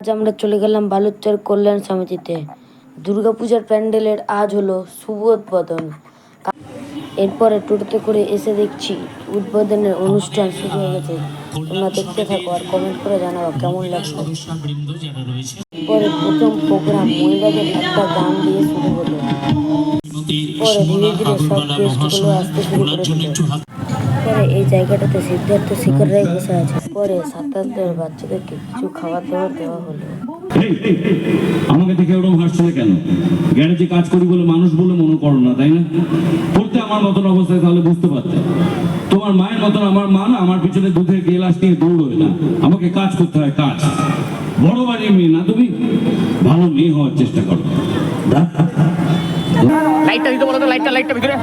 আজ আমরা চলে গেলাম বালুচর কল্যাণ সমিতিতে। দুর্গাপূজার প্যান্ডেলের আজ হলো শুভ উদ্বোধন। এরপরে টোটোতে করে এসে দেখছি উদ্বোধনের অনুষ্ঠান শুরু হয়ে গেছে। তোমরা দেখতে থাকো আর কমেন্ট করে জানাবো কেমন লাগলো। পরে প্রথম প্রোগ্রাম মহিলাদের একটা গান দিয়ে শুরু হলো। পরে ধীরে ধীরে সব গেস্টগুলো আসতে শুরু করে দিল। পরে এই জায়গাটাতে সিদ্ধার্থ শিখর রায় বসে আছে। পরে 27 বাচ্চাদেরকে কিছু খাবার দাবার দেওয়া হলো। আমাকে দেখে ওরকম হাসছে কেন? গ্যারেজে কাজ করি বলে মানুষ বলে মনে করো না, তাই না? পড়তে আমার মতন অবস্থায় তাহলে বুঝতে পারতে। তোমার মায়ের মতন আমার মা না আমার পিছনে দুধের গেলাস নিয়ে দৌড়োয় না, আমাকে কাজ করতে হয়, কাজ। বড় বাড়ির মেয়ে না তুমি, ভালো মেয়ে হওয়ার চেষ্টা করো। লাইটটা দিতে বলো তো, লাইটটা ভিতরে।